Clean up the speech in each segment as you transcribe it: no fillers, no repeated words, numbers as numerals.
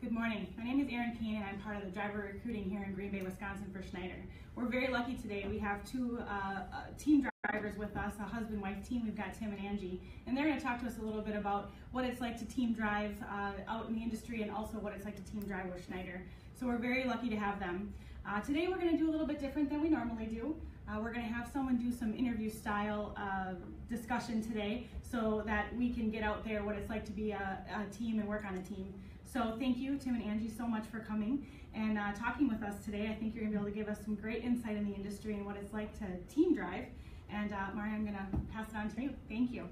Good morning. My name is Erin Kane and I'm part of the driver recruiting here in Green Bay, Wisconsin for Schneider. We're very lucky today. We have two team drivers with us, a husband-wife team. We've got Tim and Angie, and they're going to talk to us a little bit about what it's like to team drive out in the industry and also what it's like to team drive with Schneider. So we're very lucky to have them. Today we're going to do a little bit different than we normally do. We're going to have someone do some interview style discussion today so that we can get out there what it's like to be a team and work on a team. So thank you, Tim and Angie, so much for coming and talking with us today. I think you're going to be able to give us some great insight in the industry and what it's like to team drive. And Maria, I'm going to pass it on to you. Thank you.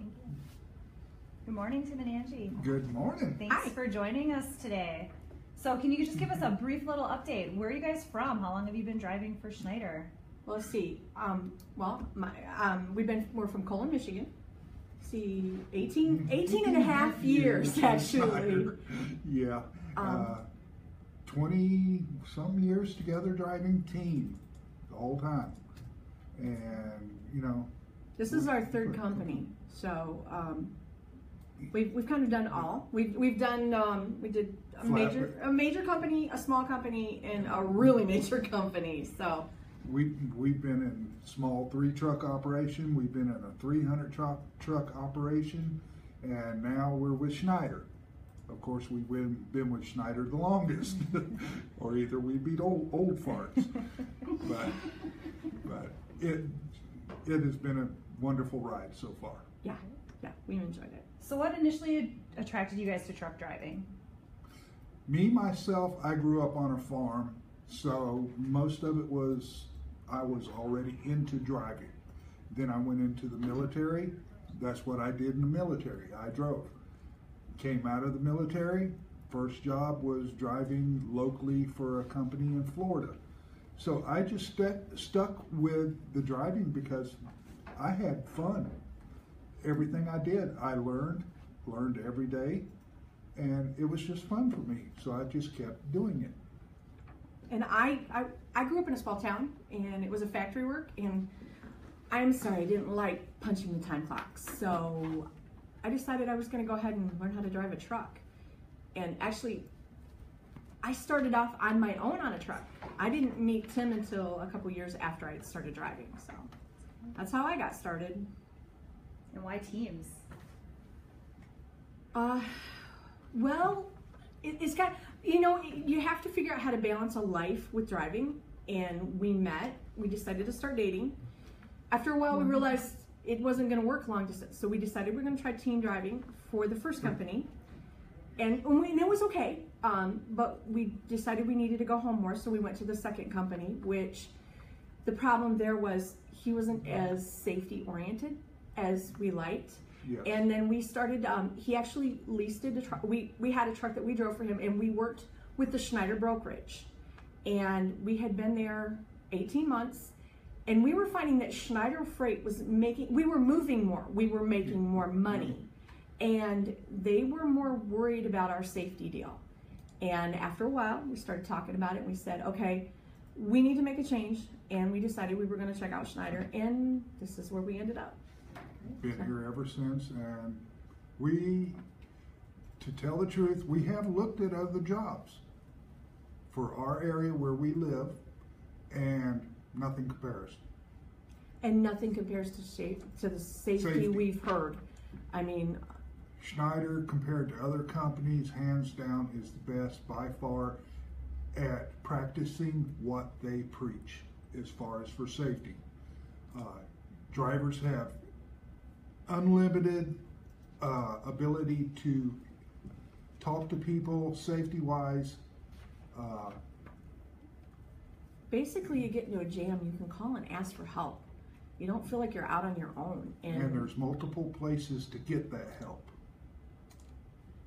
Good morning, Tim and Angie. Good morning. Thanks for joining us today. So can you just give us a brief little update? Where are you guys from? How long have you been driving for Schneider? Well, let's see. We're from Colon, Michigan. See, 18 and a half years actually. Yeah, 20 some years together driving team the whole time, and you know. This is our third company, so we've kind of done all. We've done we did a major company, a small company, and a really major company. So. We've been in small 3-truck operation, we've been in a 300 truck operation, and now we're with Schneider. Of course, we've been with Schneider the longest, or either we beat old farts. but it has been a wonderful ride so far. Yeah, we've enjoyed it. So what initially attracted you guys to truck driving? Me, myself, I grew up on a farm, so most of it was I was already into driving. Then I went into the military. That's what I did in the military. I drove. Came out of the military. First job was driving locally for a company in Florida. So I just stuck with the driving because I had fun. Everything I did, I learned every day, and it was just fun for me. So I just kept doing it. And I grew up in a small town, and it was a factory work, and I'm sorry, I didn't like punching the time clock. So I decided I was going to go ahead and learn how to drive a truck. And actually, I started off on my own on a truck. I didn't meet Tim until a couple years after I had started driving. So that's how I got started. And why teams? Well, it's got, you know, you have to figure out how to balance a life with driving, and we decided to start dating. After a while, we realized it wasn't going to work long distance, so we decided we're going to try team driving for the first company, and it was okay, but we decided we needed to go home more, so we went to the second company, which the problem there was he wasn't as safety oriented as we liked. Yes. And then we started, he actually leased a truck. We had a truck that we drove for him, and we worked with the Schneider brokerage. And we had been there 18 months, and we were finding that Schneider Freight was we were moving more, we were making more money, and they were more worried about our safety deal. And after a while, we started talking about it, and we said, okay, we need to make a change, and we decided we were gonna check out Schneider, and this is where we ended up. Been here ever since, and to tell the truth, we have looked at other jobs for our area where we live, and nothing compares. And nothing compares to the safety we've heard. I mean, Schneider, compared to other companies, hands down is the best by far at practicing what they preach as far as for safety. Drivers have unlimited ability to talk to people safety-wise. Basically, you get into a jam, you can call and ask for help. You don't feel like you're out on your own. And there's multiple places to get that help.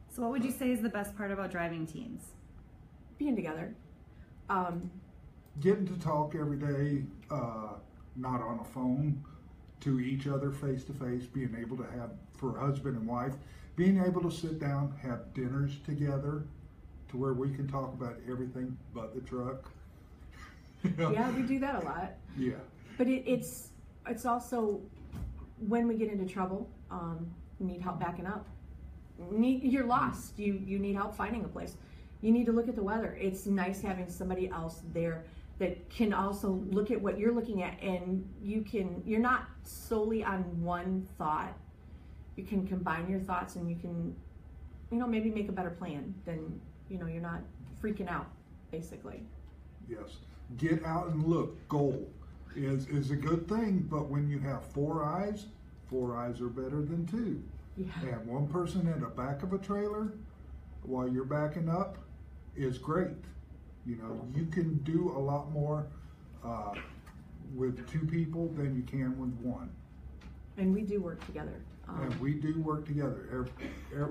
So what would you say is the best part about driving teams? Being together. Getting to talk every day, not on a phone, to each other face to face, being able to have, for husband and wife, being able to sit down, have dinners together to where we can talk about everything but the truck. Yeah, we do that a lot. Yeah. But it's also when we get into trouble, you need help backing up. You're lost. You need help finding a place. You need to look at the weather. It's nice having somebody else there that can also look at what you're looking at, and you're not solely on one thought. You can combine your thoughts, and you can, maybe make a better plan than, you're not freaking out, basically. Yes. Get out and look. Goal is a good thing, but when you have four eyes are better than two. Yeah. And one person in the back of a trailer while you're backing up is great. You can do a lot more with two people than you can with one. And we do work together. And we do work together.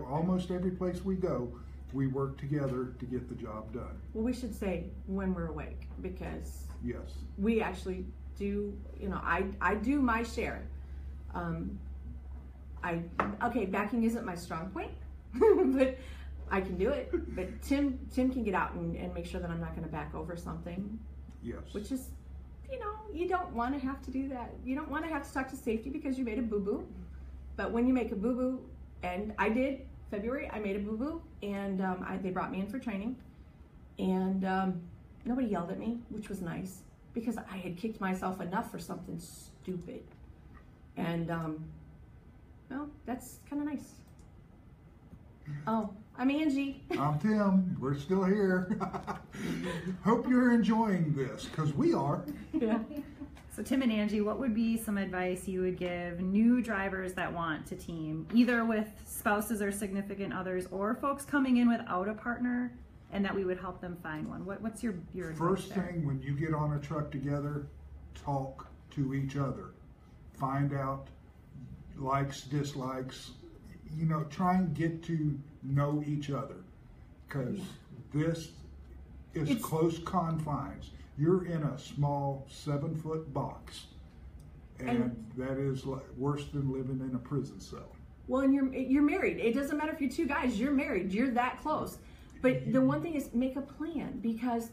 Almost every place we go, we work together to get the job done. Well, we should say when we're awake, because Yes. we actually do, I do my share. Backing isn't my strong point, but I can do it. But Tim can get out and make sure that I'm not going to back over something. Yes. Which is, you don't want to have to do that. You don't want to have to talk to safety because you made a boo-boo. But when you make a boo-boo, and I did, February, I made a boo-boo, and they brought me in for training. And nobody yelled at me, which was nice, because I had kicked myself enough for something stupid. And, that's kind of nice. Oh, I'm Angie. I'm Tim. We're still here. Hope you're enjoying this, because we are. Yeah. So Tim and Angie, what would be some advice you would give new drivers that want to team, either with spouses or significant others, or folks coming in without a partner, and that we would help them find one? What's your advice First there? thing, when you get on a truck together, talk to each other. Find out likes, dislikes. Try and get to know each other, because this is close confines. You're in a small 7-foot box, and that is worse than living in a prison cell. Well, and you're married. It doesn't matter if you're two guys. You're married. You're that close. But the one thing is, make a plan, because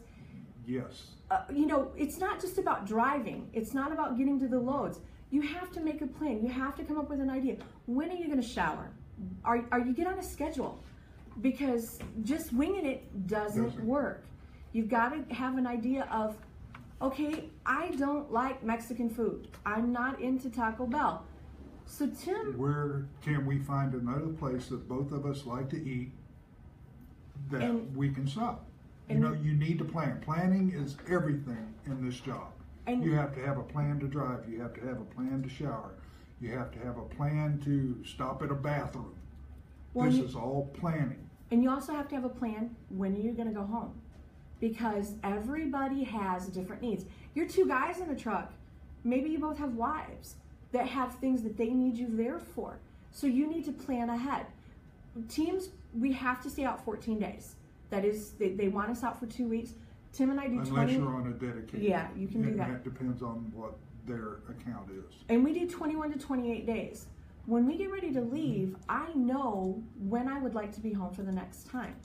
Yes. It's not just about driving. It's not about getting to the loads. You have to make a plan. You have to come up with an idea. When are you going to shower? Are you get on a schedule? Because just winging it doesn't work. You've got to have an idea of, okay, I don't like Mexican food. I'm not into Taco Bell. So Tim, Where can we find another place that both of us like to eat that we can stop? You need to plan. Planning is everything in this job. And you have to have a plan to drive. You have to have a plan to shower. You have to have a plan to stop at a bathroom. This is all planning. And you also have to have a plan when you're going to go home, because everybody has different needs. You're two guys in a truck. Maybe you both have wives that have things that they need you there for. So you need to plan ahead. Teams, we have to stay out 14 days. That is, they want us out for 2 weeks. Tim and I do 20. Unless you're on a dedicated. Yeah, you can do that. That depends on what their account is. And we do 21 to 28 days. When we get ready to leave, I know when I would like to be home for the next time.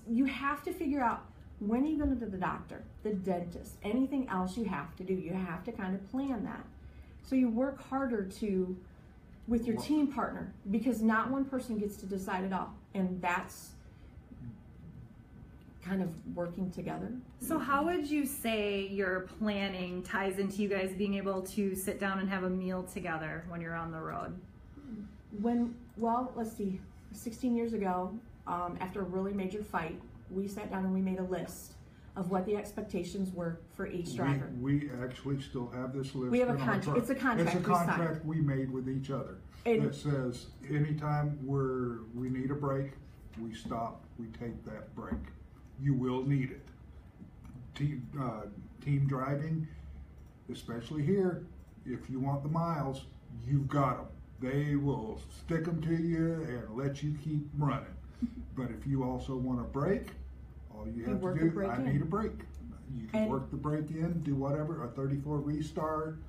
You have to figure out, when are you going to the doctor, the dentist, anything else you have to do. You have to kind of plan that. So you work harder with your team partner, because not one person gets to decide it all. And that's kind of working together. So how would you say your planning ties into you guys being able to sit down and have a meal together when you're on the road? Let's see, 16 years ago, after a really major fight, we sat down and we made a list of what the expectations were for each driver. We actually still have this list. We have a contract. It's a contract. It's a contract we made with each other. It says anytime we need a break, we stop, we take that break. You will need it. Team driving, especially here, if you want the miles, you've got them. They will stick them to you and let you keep running. But if you also want a break, all you have to do, I need a break. You can work the break in, do whatever, a 34 restart.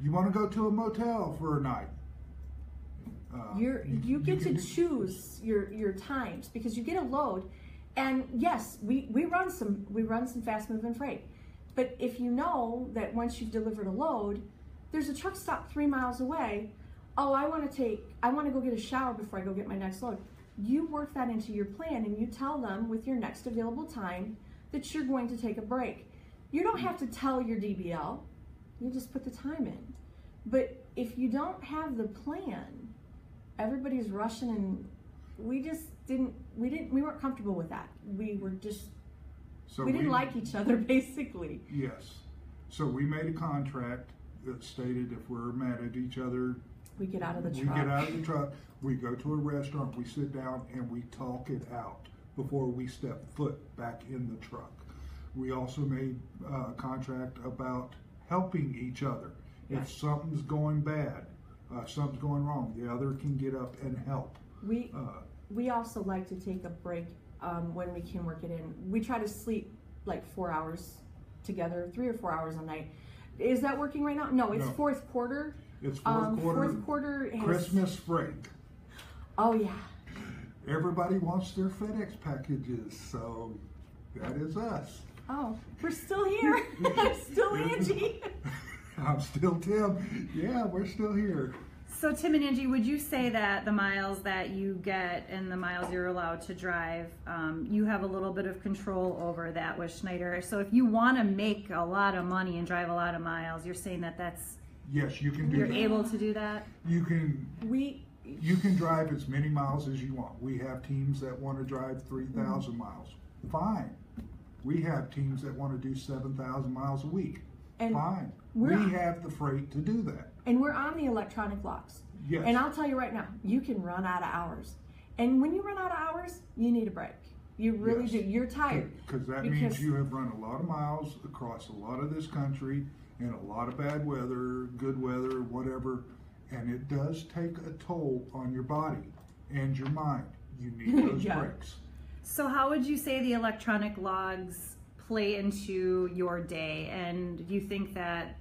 You want to go to a motel for a night. You get to choose your times, because you get a load. And yes, we run some fast moving freight. But if you know that once you've delivered a load, there's a truck stop 3 miles away. Oh, I want to go get a shower before I go get my next load. you work that into your plan and you tell them with your next available time that you're going to take a break. You don't have to tell your DBL, you just put the time in. But if you don't have the plan, everybody's rushing, and we weren't comfortable with that. We didn't like each other, basically. Yes. So we made a contract that stated if we're mad at each other, we get out of the truck. We get out of the truck, we go to a restaurant, we sit down, and we talk it out before we step foot back in the truck. We also made a contract about helping each other. Yes. If something's going bad, something's going wrong, the other can get up and help. We also like to take a break when we can work it in. We try to sleep like 4 hours together, 3 or 4 hours a night. Is that working right now? No, it's No. fourth quarter. It's fourth quarter. Fourth quarter has... Christmas break. Oh yeah. Everybody wants their FedEx packages, so that is us. Oh, we're still here. I'm still Angie. I'm still Tim. Yeah, we're still here. So Tim and Angie, would you say that the miles that you get and the miles you're allowed to drive, you have a little bit of control over that with Schneider? So if you want to make a lot of money and drive a lot of miles, you're saying that that's... Yes, you can do You're that. able to do that? You can drive as many miles as you want. We have teams that want to drive 3,000 miles. Fine. We have teams that want to do 7,000 miles a week. And fine. We have the freight to do that. And we're on the electronic locks. Yes. And I'll tell you right now, you can run out of hours. And when you run out of hours, you need a break. You really Yes. do. You're tired. Because that means you have run a lot of miles across a lot of this country in a lot of bad weather, good weather, whatever. And it does take a toll on your body and your mind. You need those Yeah. breaks. So how would you say the electronic logs play into your day? And do you think that,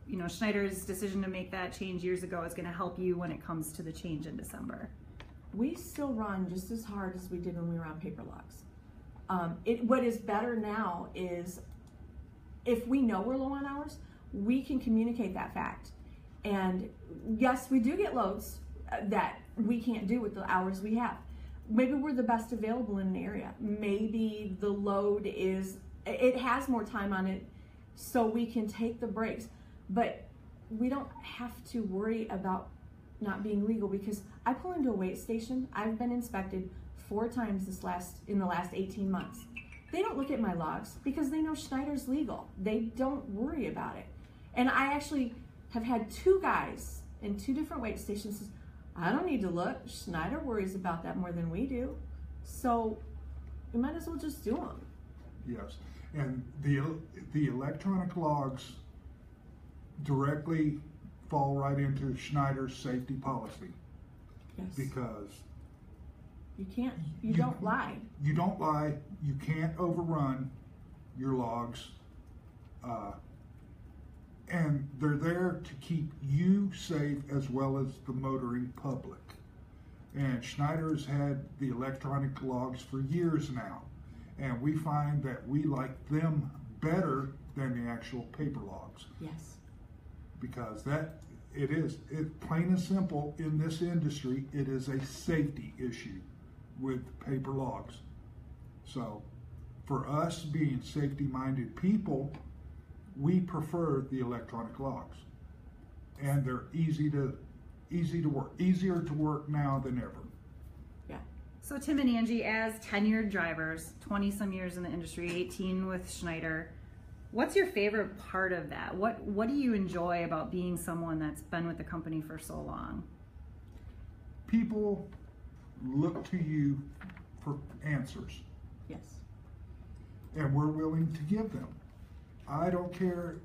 you know, Schneider's decision to make that change years ago is going to help you when it comes to the change in December? We still run just as hard as we did when we were on paper logs. What is better now is if we know we're low on hours, we can communicate that fact. And yes, we do get loads that we can't do with the hours we have. Maybe we're the best available in an area. Maybe the load it has more time on it, so we can take the breaks. But we don't have to worry about not being legal, because I pull into a weight station. I've been inspected 4 times in the last 18 months. They don't look at my logs because they know Schneider's legal. They don't worry about it. And I actually have had 2 guys in 2 different weight stations says, I don't need to look. Schneider worries about that more than we do. So you might as well just do them. Yes. And the electronic logs directly fall right into Schneider's safety policy. Yes. Because you don't lie. You don't lie. You can't overrun your logs. And they're there to keep you safe as well as the motoring public. And Schneider's had the electronic logs for years now. And we find that we like them better than the actual paper logs. Yes. Because it's plain and simple in this industry, it is a safety issue with paper logs. So for us being safety-minded people, we prefer the electronic logs. And they're easy to work, easier to work now than ever. Yeah. So Tim and Angie, as tenured drivers, 20 some years in the industry, 18 with Schneider, what's your favorite part of that? What do you enjoy about being someone that's been with the company for so long? People look to you for answers. Yes. And we're willing to give them. I don't care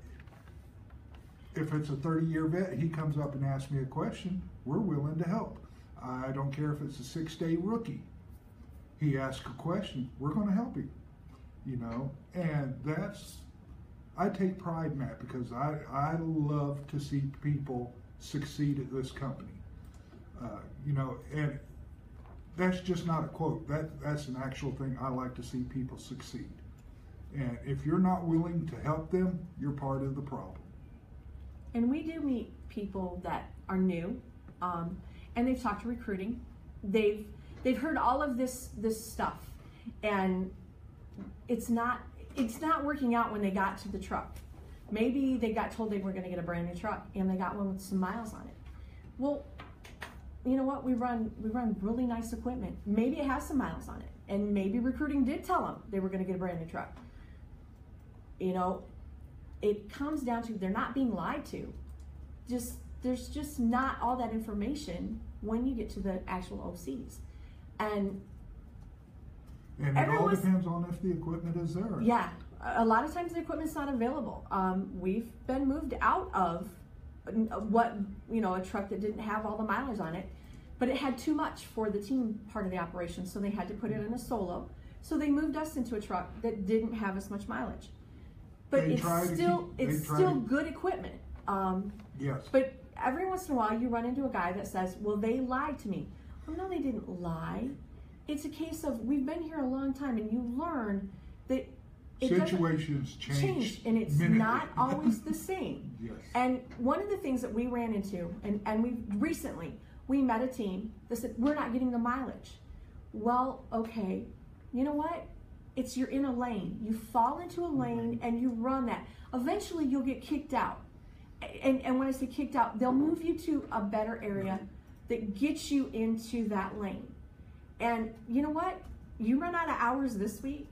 if it's a 30-year vet, he comes up and asks me a question, we're willing to help. I don't care if it's a 6-day rookie. He asks a question, we're going to help him. You know, and I take pride in that because I love to see people succeed at this company. You know, and that's just not a quote. That's an actual thing. I like to see people succeed. And if you're not willing to help them, you're part of the problem. And we do meet people that are new, and they've talked to recruiting. They've They've heard all of this stuff, and it's not working out when they got to the truck. Maybe they got told they were going to get a brand new truck, and they got one with some miles on it. Well, you know what? We run really nice equipment. Maybe it has some miles on it, and maybe recruiting did tell them they were going to get a brand new truck. You know, it comes down to they're not being lied to. There's just not all that information when you get to the actual OCs, and it all depends on if the equipment is there. Yeah, a lot of times the equipment's not available. We've been moved out of a truck that didn't have all the mileage on it, but it had too much for the team part of the operation, so they had to put it in a solo. So they moved us into a truck that didn't have as much mileage, but it's still good equipment. Yes. But every once in a while, you run into a guy that says, "Well, they lied to me." Well, no, they didn't lie. It's a case of we've been here a long time, and you learn that situations change, and it's not always the same. Yes. And one of the things that we ran into, and we met a team that said, "We're not getting the mileage." Well, okay, you know what? You're in a lane. You fall into a lane and you run that. Eventually, you'll get kicked out. And when I say kicked out, they'll move you to a better area that gets you into that lane. And you know what? You run out of hours this week,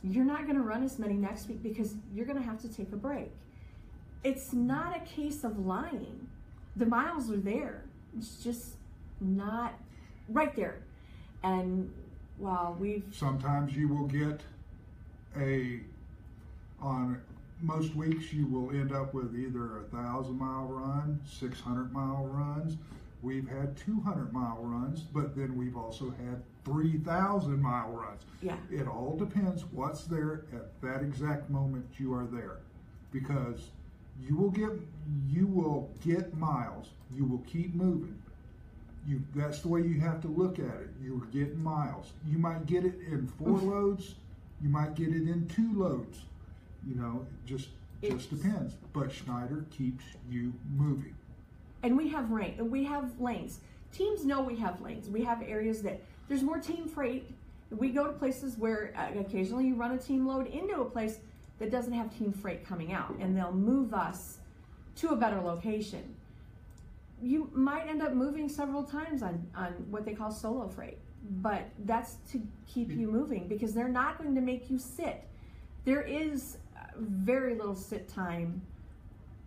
you're not going to run as many next week because you're going to have to take a break. It's not a case of lying. The miles are there. It's just not right there. And while sometimes you will get on most weeks you will end up with either 1,000-mile run, 600-mile runs. We've had 200-mile runs, but then we've also had 3,000-mile runs. Yeah. It all depends what's there at that exact moment you are there, because you will get miles. You will keep moving. That's the way you have to look at it. You're getting miles. You might get it in 4 loads. You might get it in 2 loads. You know, it just depends. But Schneider keeps you moving. And we have lanes. Teams know we have lanes. We have areas that there's more team freight. We go to places where occasionally you run a team load into a place that doesn't have team freight coming out, and they'll move us to a better location. You might end up moving several times on what they call solo freight, but that's to keep you moving, because they're not going to make you sit. There is very little sit time.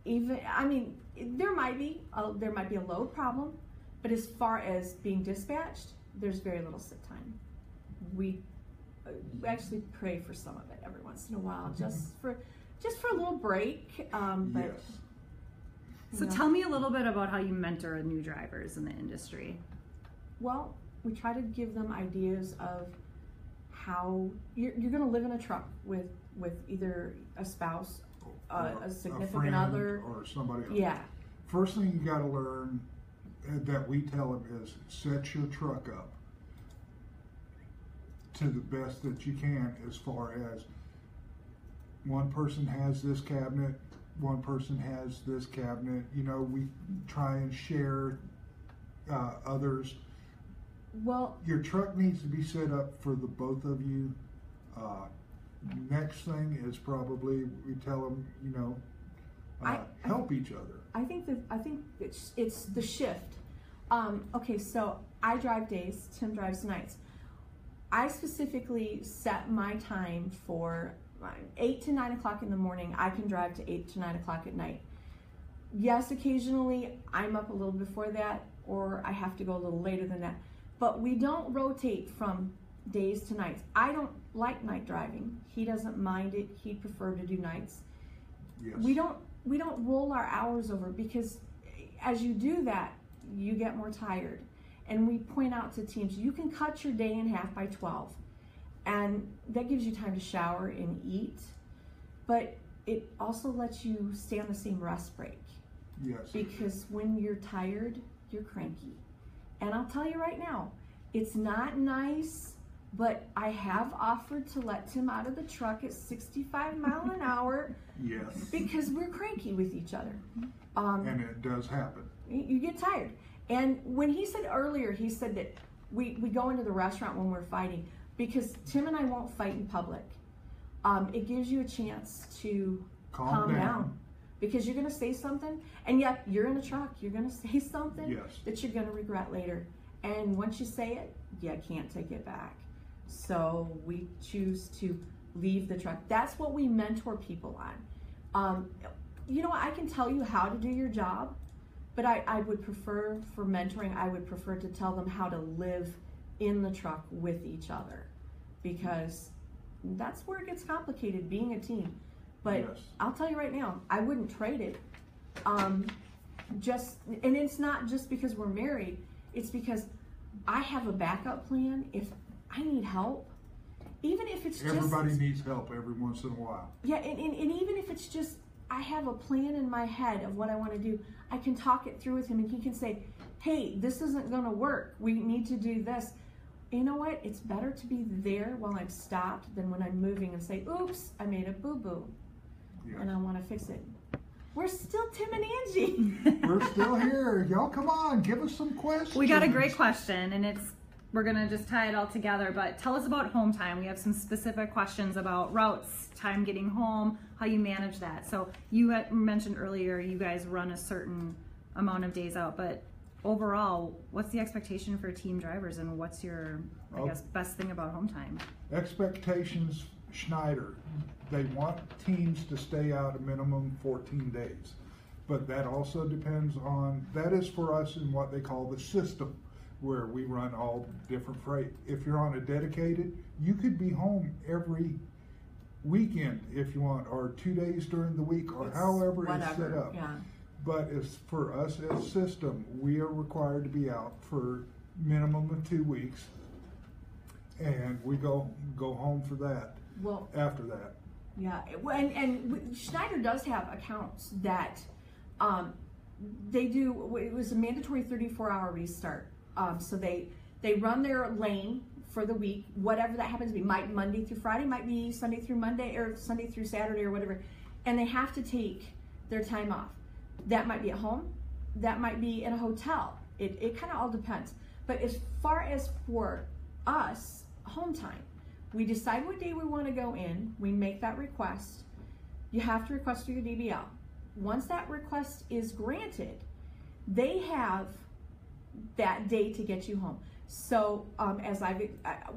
There might be a load problem, but as far as being dispatched, there's very little sit time. We actually pray for some of it every once in a while, just for a little break. But yes. So tell me a little bit about how you mentor new drivers in the industry. Well, we try to give them ideas of how you're going to live in a truck with either a spouse, a significant other, or somebody else. Yeah. First thing you got to learn that we tell them is set your truck up to the best that you can, as far as one person has this cabinet, one person has this cabinet. You know, we try and share others. Well, your truck needs to be set up for the both of you. Next thing is probably we tell them, you know, help each other. I think it's the shift. Okay, so I drive days, Tim drives nights. I specifically set my time for 8 to 9 o'clock in the morning. I can drive to 8 to 9 o'clock at night. Yes, occasionally I'm up a little before that, or I have to go a little later than that. But we don't rotate from days to nights. I don't like night driving. He doesn't mind it. He'd prefer to do nights. Yes. We don't roll our hours over, because as you do that, you get more tired. And we point out to teams, you can cut your day in half by 12. And that gives you time to shower and eat. But it also lets you stay on the same rest break. Yes. Because when you're tired, you're cranky. And I'll tell you right now, it's not nice, but I have offered to let Tim out of the truck at 65 miles an hour. Yes. Because we're cranky with each other. And it does happen. You get tired. And when he said earlier, he said that we go into the restaurant when we're fighting, because Tim and I won't fight in public. It gives you a chance to calm down. Because you're going to say something, and yet you're in a truck. You're going to say something that you're going to regret later. And once you say it, you can't take it back. So we choose to leave the truck. That's what we mentor people on. You know, I can tell you how to do your job, but I would prefer, for mentoring, I would prefer to tell them how to live in the truck with each other, because that's where it gets complicated, being a team. But I'll tell you right now, I wouldn't trade it. And it's not just because we're married, it's because I have a backup plan if I need help. Even if it's everybody needs help every once in a while. Yeah, and even if it's just, I have a plan in my head of what I want to do, I can talk it through with him, and he can say, hey, this isn't going to work. We need to do this. You know what? It's better to be there while I'm stopped than when I'm moving and say, oops, I made a boo-boo. And I want to fix it. We're still Tim and Angie. We're still here. Y'all come on, give us some questions. We got a great question, and we're going to just tie it all together, but tell us about home time. We have some specific questions about routes, time getting home, how you manage that. So you had mentioned earlier you guys run a certain amount of days out, but overall, what's the expectation for team drivers, and what's your, I guess, best thing about home time? Expectations, Schneider. They want teams to stay out a minimum 14 days. But that also depends on, that is for us in what they call the system, where we run all different freight. If you're on a dedicated, you could be home every weekend if you want, or 2 days during the week, or however it's set up. Yeah. But as for us as system, we are required to be out for minimum of 2 weeks, and we go home for that. Well, after that. Yeah, and Schneider does have accounts that they do. It was a mandatory 34-hour restart. So they run their lane for the week, whatever that happens to be. Might Monday through Friday, might be Sunday through Monday, or Sunday through Saturday, or whatever. And they have to take their time off. That might be at home. That might be in a hotel. It kind of all depends. But as far as for us, home time, we decide what day we want to go in. We make that request. You have to request through your DBL. Once that request is granted, they have that day to get you home. So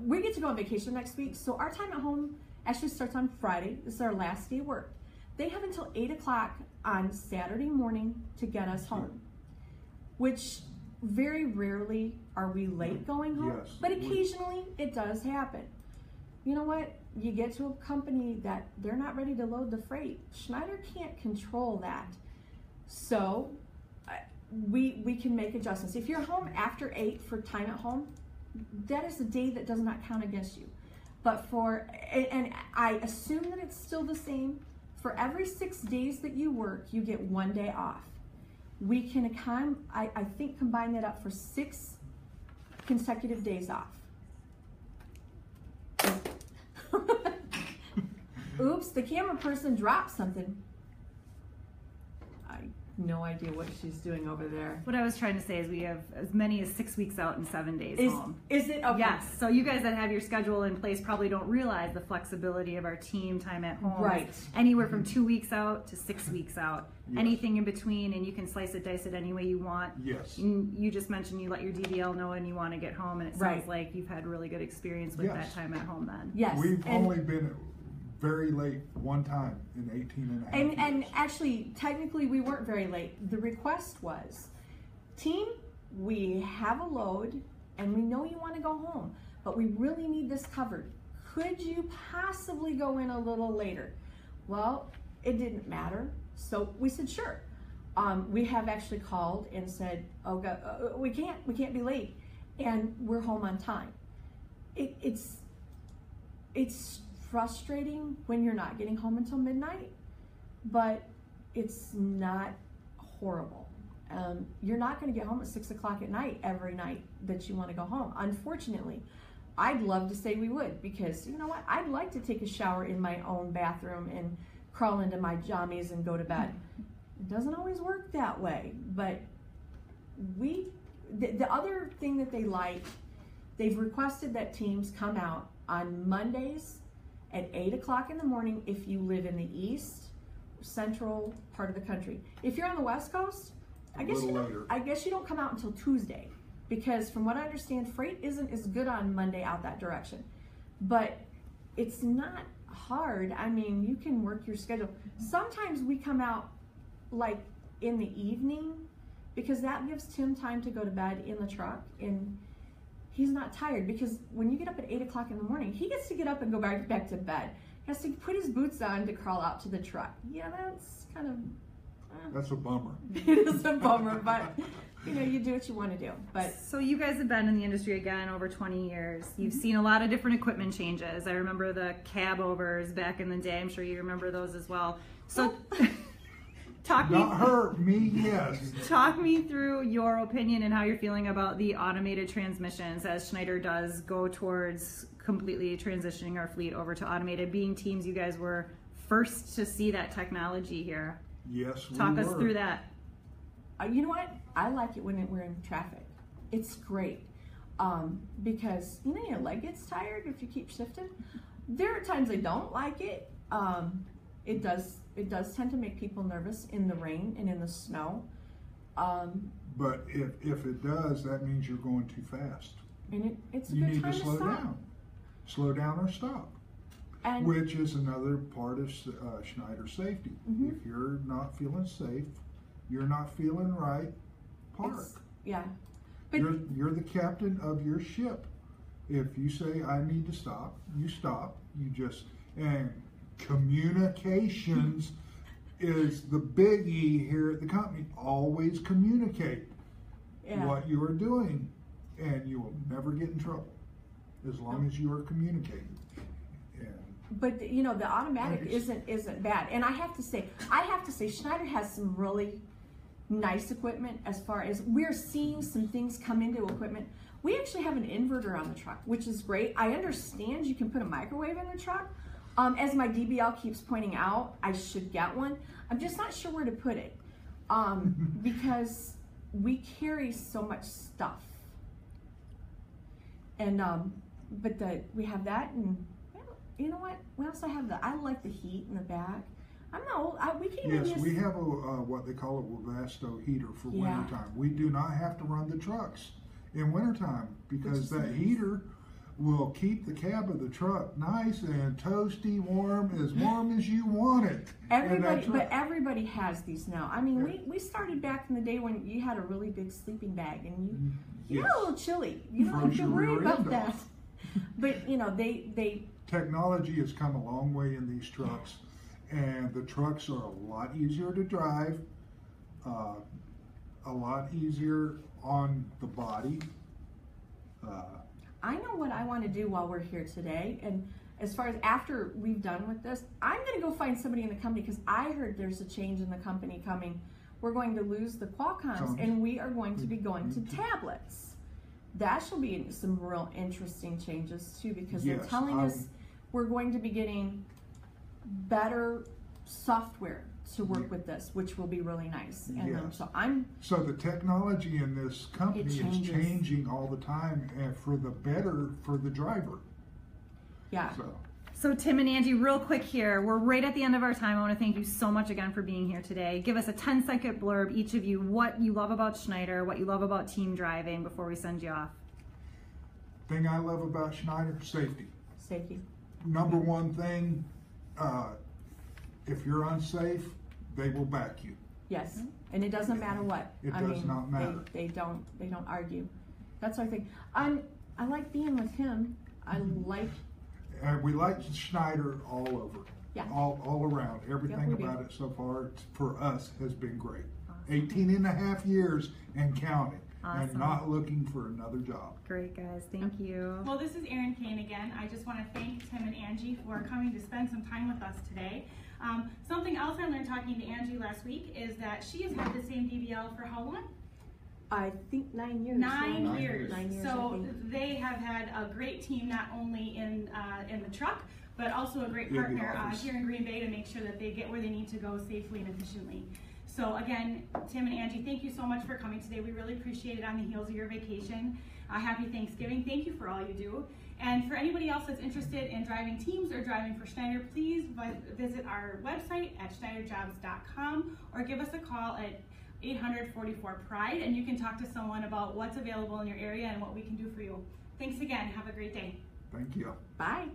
we get to go on vacation next week. So our time at home actually starts on Friday. This is our last day of work. They have until 8 o'clock on Saturday morning to get us home, which very rarely are we late going home, but occasionally it does happen. You know what? You get to a company that they're not ready to load the freight. Schneider can't control that. So we can make adjustments. If you're home after 8 for time at home, that is a day that does not count against you. But and I assume that it's still the same. For every 6 days that you work, you get 1 day off. We can, I think, combine that up for 6 consecutive days off. Oops, the camera person dropped something. No idea what she's doing over there. What I was trying to say is we have as many as 6 weeks out and 7 days home. Is it? Okay. Yes. So you guys that have your schedule in place probably don't realize the flexibility of our team time at home. Right. Anywhere from 2 weeks out to 6 weeks out. Yes. Anything in between, and you can slice it, dice it any way you want. Yes. You just mentioned you let your DDL know and you want to get home, and it sounds like you've had really good experience with that time at home then. Yes. We've only been very late one time in 18 and a half years. And actually, technically, we weren't very late. The request was, team, we have a load, and we know you want to go home, but we really need this covered. Could you possibly go in a little later? Well, it didn't matter, so we said sure. We have actually called and said, oh God, we can't be late, and we're home on time. It's frustrating when you're not getting home until midnight, but it's not horrible. You're not going to get home at 6 o'clock at night every night that you want to go home. Unfortunately, I'd love to say we would, because you know what? I'd like to take a shower in my own bathroom and crawl into my jammies and go to bed. It doesn't always work that way, but the other thing that they like They've requested that teams come out on Mondays at 8 o'clock in the morning if you live in the east, central part of the country. If you're on the West Coast, I guess you don't come out until Tuesday, because from what I understand, freight isn't as good on Monday out that direction. But it's not hard. I mean, you can work your schedule. Sometimes we come out like in the evening, because that gives Tim time to go to bed in the truck, and he's not tired, because when you get up at 8 o'clock in the morning, he gets to get up and go back to bed. He has to put his boots on to crawl out to the truck. Yeah, that's kind of... That's a bummer. It is a bummer, but you do what you want to do. But so you guys have been in the industry again over 20 years. You've seen a lot of different equipment changes. I remember the cab overs back in the day. I'm sure you remember those as well. So talk me through your opinion and how you're feeling about the automated transmissions as Schneider does go towards completely transitioning our fleet over to automated. Being teams, you guys were first to see that technology here. Yes, we Talk were. us through that. You know what? I like it when we're in traffic. It's great, because your leg gets tired if you keep shifting. There are times I don't like it. It does tend to make people nervous in the rain and in the snow. But if it does, that means you're going too fast. And it's a you good need time to slow stop. down. Slow down or stop. And which is another part of Schneider safety. If you're not feeling safe, you're not feeling right, park. Yeah. But You're the captain of your ship. If you say, I need to stop, you stop. And communications is the biggie here at the company. Always communicate what you are doing, and you will never get in trouble as long as you are communicating. But the automatic isn't bad, and I have to say Schneider has some really nice equipment. As far as we're seeing some things come into equipment, we actually have an inverter on the truck, which is great. I understand you can put a microwave in the truck. As my DBL keeps pointing out, I should get one. I'm just not sure where to put it, because we carry so much stuff, and we have that. And you know what? We also have I like the heat in the back. I don't know. We have a what they call a Webasto heater for wintertime. We do not have to run the trucks in wintertime, because that heater will keep the cab of the truck nice and toasty, warm as you want it. Everybody has these now. I mean, we started back in the day when you had a really big sleeping bag, and you got a little chilly. You don't have to worry about that. But they technology has come a long way in these trucks, and the trucks are a lot easier to drive, a lot easier on the body. I know what I want to do while we're here today, and as far as after we've done with this, I'm going to go find somebody in the company, because I heard there's a change in the company coming. We're going to lose the Qualcomms, and we are going to be going to tablets. That shall be some real interesting changes too, because they're telling us we're going to be getting better software to work with this, which will be really nice. And so the technology in this company is changing all the time, and for the better for the driver. Yeah. So Tim and Angie, real quick here, we're right at the end of our time. I want to thank you so much again for being here today. Give us a 10-second blurb, each of you, what you love about Schneider, what you love about team driving, before we send you off. Thing I love about Schneider, safety. Safety. Number one thing, if you're unsafe, they will back you. Yes, and it doesn't matter what. It does not matter. They don't argue. That's our thing. I like being with him. We like Schneider all over. Yeah. All around. Everything about it so far for us has been great. Awesome. 18 and a half years and counting. Awesome. And not looking for another job. Great, guys. Thank you. Well, this is Erin Kane again. I just want to thank Tim and Angie for coming to spend some time with us today. Something else I learned talking to Angie last week is that she has had the same DBL for how long? I think 9 years. 9 years. 9 years. So they have had a great team, not only in the truck, but also a great partner here in Green Bay to make sure that they get where they need to go safely and efficiently. So again, Tim and Angie, thank you so much for coming today. We really appreciate it on the heels of your vacation. happy Thanksgiving. Thank you for all you do. And for anybody else that's interested in driving teams or driving for Schneider, please visit our website at schneiderjobs.com or give us a call at 800-44-PRIDE, and you can talk to someone about what's available in your area and what we can do for you. Thanks again. Have a great day. Thank you. Bye.